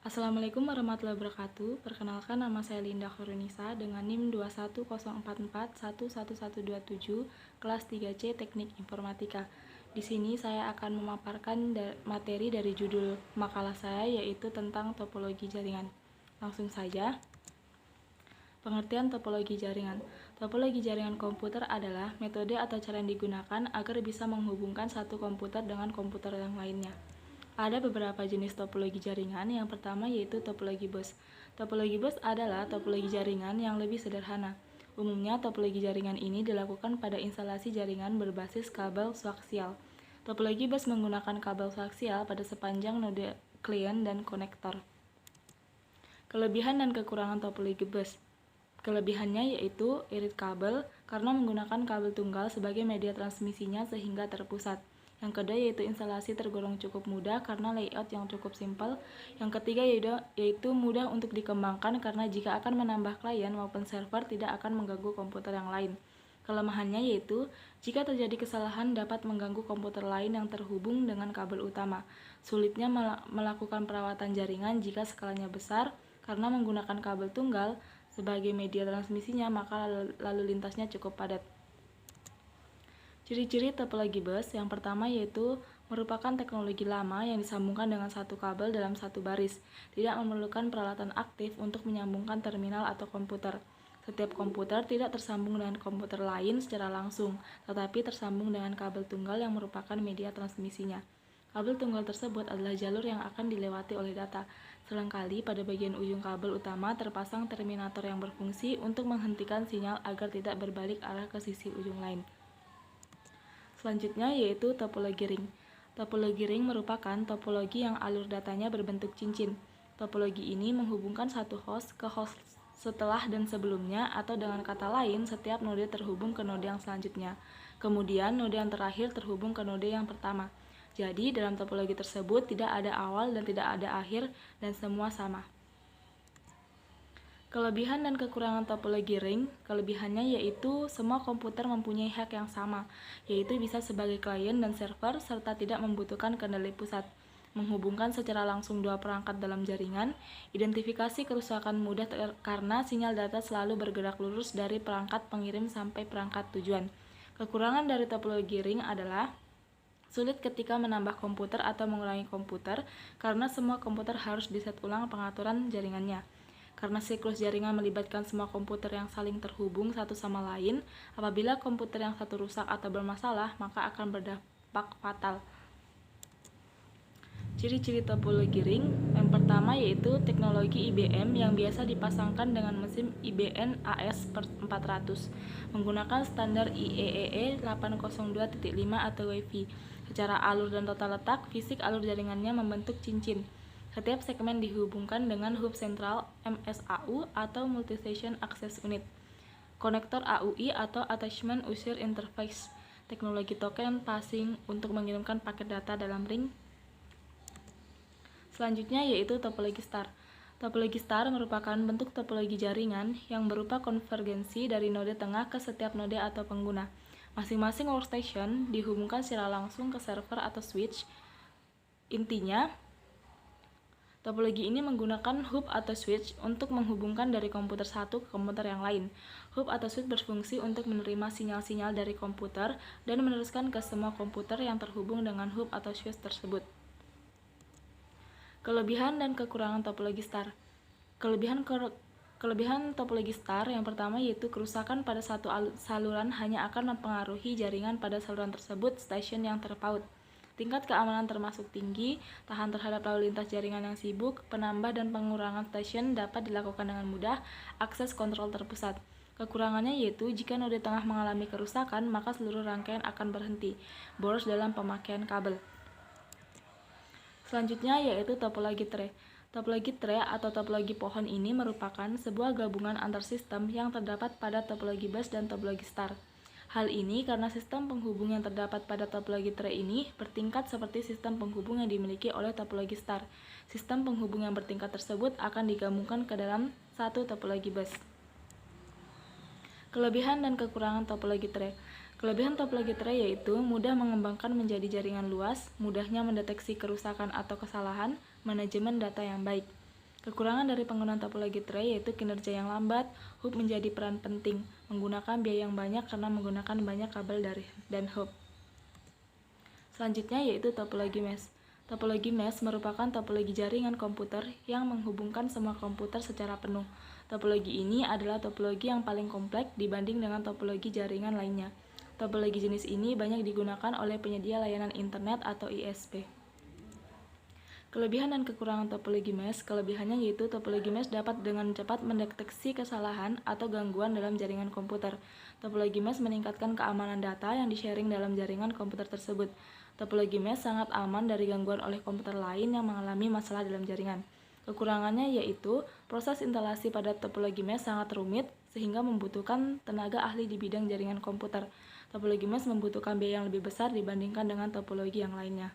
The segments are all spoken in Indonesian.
Assalamualaikum warahmatullahi wabarakatuh. Perkenalkan, nama saya Linda Khorunisa dengan NIM 21044111127, kelas 3C Teknik Informatika. Di sini saya akan memaparkan materi dari judul makalah saya, yaitu tentang topologi jaringan. Langsung saja. Pengertian topologi jaringan. Topologi jaringan komputer adalah metode atau cara yang digunakan agar bisa menghubungkan satu komputer dengan komputer yang lainnya. Ada beberapa jenis topologi jaringan. Yang pertama yaitu topologi bus. Topologi bus adalah topologi jaringan yang lebih sederhana. Umumnya topologi jaringan ini dilakukan pada instalasi jaringan berbasis kabel koaksial. Topologi bus menggunakan kabel koaksial pada sepanjang node klien dan konektor. Kelebihan dan kekurangan topologi bus. Kelebihannya yaitu irit kabel karena menggunakan kabel tunggal sebagai media transmisinya sehingga terpusat. Yang kedua yaitu instalasi tergolong cukup mudah karena layout yang cukup simpel. Yang ketiga yaitu mudah untuk dikembangkan karena jika akan menambah klien maupun server tidak akan mengganggu komputer yang lain. Kelemahannya yaitu jika terjadi kesalahan dapat mengganggu komputer lain yang terhubung dengan kabel utama. Sulitnya melakukan perawatan jaringan jika skalanya besar karena menggunakan kabel tunggal sebagai media transmisinya, maka lalu lintasnya cukup padat. Ciri-ciri topologi bus yang pertama yaitu merupakan teknologi lama yang disambungkan dengan satu kabel dalam satu baris, tidak memerlukan peralatan aktif untuk menyambungkan terminal atau komputer. Setiap komputer tidak tersambung dengan komputer lain secara langsung, tetapi tersambung dengan kabel tunggal yang merupakan media transmisinya. Kabel tunggal tersebut adalah jalur yang akan dilewati oleh data. Selangkali pada bagian ujung kabel utama terpasang terminator yang berfungsi untuk menghentikan sinyal agar tidak berbalik arah ke sisi ujung lain. Selanjutnya yaitu topologi ring. Topologi ring merupakan topologi yang alur datanya berbentuk cincin. Topologi ini menghubungkan satu host ke host setelah dan sebelumnya, atau dengan kata lain setiap node terhubung ke node yang selanjutnya. Kemudian node yang terakhir terhubung ke node yang pertama. Jadi, dalam topologi tersebut tidak ada awal dan tidak ada akhir, dan semua sama. Kelebihan dan kekurangan topologi ring. Kelebihannya yaitu semua komputer mempunyai hak yang sama, yaitu bisa sebagai klien dan server, serta tidak membutuhkan kendali pusat. Menghubungkan secara langsung dua perangkat dalam jaringan. Identifikasi kerusakan mudah karena sinyal data selalu bergerak lurus dari perangkat pengirim sampai perangkat tujuan. Kekurangan dari topologi ring adalah sulit ketika menambah komputer atau mengulangi komputer karena semua komputer harus diset ulang pengaturan jaringannya. Karena siklus jaringan melibatkan semua komputer yang saling terhubung satu sama lain, apabila komputer yang satu rusak atau bermasalah, maka akan berdampak fatal. Ciri-ciri topologi ring. Yang pertama yaitu teknologi IBM yang biasa dipasangkan dengan mesin IBM AS400 menggunakan standar IEEE 802.5 atau Wi-Fi. Secara alur dan tata letak, fisik alur jaringannya membentuk cincin. Setiap segmen dihubungkan dengan hub sentral MSAU atau Multi-Station Access Unit, konektor AUI atau Attachment User Interface, teknologi token passing untuk mengirimkan paket data dalam ring. Selanjutnya yaitu topologi star. Topologi star merupakan bentuk topologi jaringan yang berupa konvergensi dari node tengah ke setiap node atau pengguna. Masing-masing workstation dihubungkan secara langsung ke server atau switch. Intinya, topologi ini menggunakan hub atau switch untuk menghubungkan dari komputer satu ke komputer yang lain. Hub atau switch berfungsi untuk menerima sinyal-sinyal dari komputer dan meneruskan ke semua komputer yang terhubung dengan hub atau switch tersebut. Kelebihan dan kekurangan topologi star. Kelebihan topologi star yang pertama yaitu kerusakan pada satu saluran hanya akan mempengaruhi jaringan pada saluran tersebut stasiun yang terpaut. Tingkat keamanan termasuk tinggi, tahan terhadap lalu lintas jaringan yang sibuk, penambah dan pengurangan stasiun dapat dilakukan dengan mudah, akses kontrol terpusat. Kekurangannya yaitu jika node tengah mengalami kerusakan, maka seluruh rangkaian akan berhenti, boros dalam pemakaian kabel. Selanjutnya yaitu topologi tree. Topologi tree atau topologi pohon ini merupakan sebuah gabungan antar sistem yang terdapat pada topologi bus dan topologi star. Hal ini karena sistem penghubung yang terdapat pada topologi tree ini bertingkat seperti sistem penghubung yang dimiliki oleh topologi star. Sistem penghubung yang bertingkat tersebut akan digabungkan ke dalam satu topologi bus. Kelebihan dan kekurangan topologi tree. Kelebihan topologi tree yaitu mudah mengembangkan menjadi jaringan luas, mudahnya mendeteksi kerusakan atau kesalahan, manajemen data yang baik. Kekurangan dari penggunaan topologi tray yaitu kinerja yang lambat, hub menjadi peran penting, menggunakan biaya yang banyak karena menggunakan banyak kabel dan hub. Selanjutnya yaitu topologi mesh. Topologi mesh merupakan topologi jaringan komputer yang menghubungkan semua komputer secara penuh. Topologi ini adalah topologi yang paling kompleks dibanding dengan topologi jaringan lainnya. Topologi jenis ini banyak digunakan oleh penyedia layanan internet atau ISP. Kelebihan dan kekurangan topologi mesh. Kelebihannya yaitu topologi mesh dapat dengan cepat mendeteksi kesalahan atau gangguan dalam jaringan komputer. Topologi mesh meningkatkan keamanan data yang di-sharing dalam jaringan komputer tersebut. Topologi mesh sangat aman dari gangguan oleh komputer lain yang mengalami masalah dalam jaringan. Kekurangannya yaitu proses instalasi pada topologi mesh sangat rumit sehingga membutuhkan tenaga ahli di bidang jaringan komputer. Topologi mesh membutuhkan biaya yang lebih besar dibandingkan dengan topologi yang lainnya.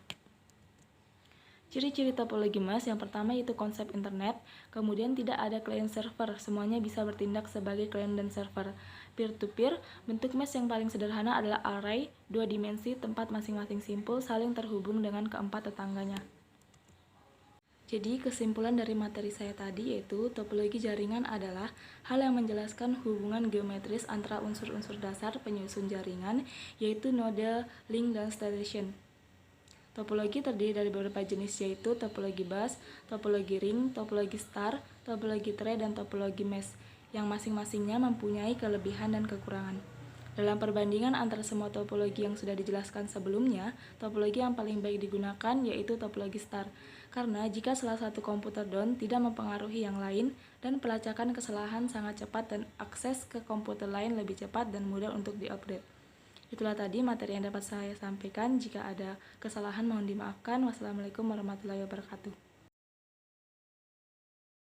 Ciri-ciri topologi mesh yang pertama yaitu konsep internet, kemudian tidak ada client server, semuanya bisa bertindak sebagai client dan server. Peer-to-peer, bentuk mesh yang paling sederhana adalah array, 2 dimensi, tempat masing-masing simpul, saling terhubung dengan keempat tetangganya. Jadi kesimpulan dari materi saya tadi yaitu topologi jaringan adalah hal yang menjelaskan hubungan geometris antara unsur-unsur dasar penyusun jaringan yaitu node, link, dan station. Topologi terdiri dari beberapa jenis yaitu topologi bus, topologi ring, topologi star, topologi tray, dan topologi mesh yang masing-masingnya mempunyai kelebihan dan kekurangan. Dalam perbandingan antara semua topologi yang sudah dijelaskan sebelumnya, topologi yang paling baik digunakan yaitu topologi star. Karena jika salah satu komputer down tidak mempengaruhi yang lain dan pelacakan kesalahan sangat cepat dan akses ke komputer lain lebih cepat dan mudah untuk diupdate. Itulah tadi materi yang dapat saya sampaikan. Jika ada kesalahan mohon dimaafkan. Wassalamualaikum warahmatullahi wabarakatuh.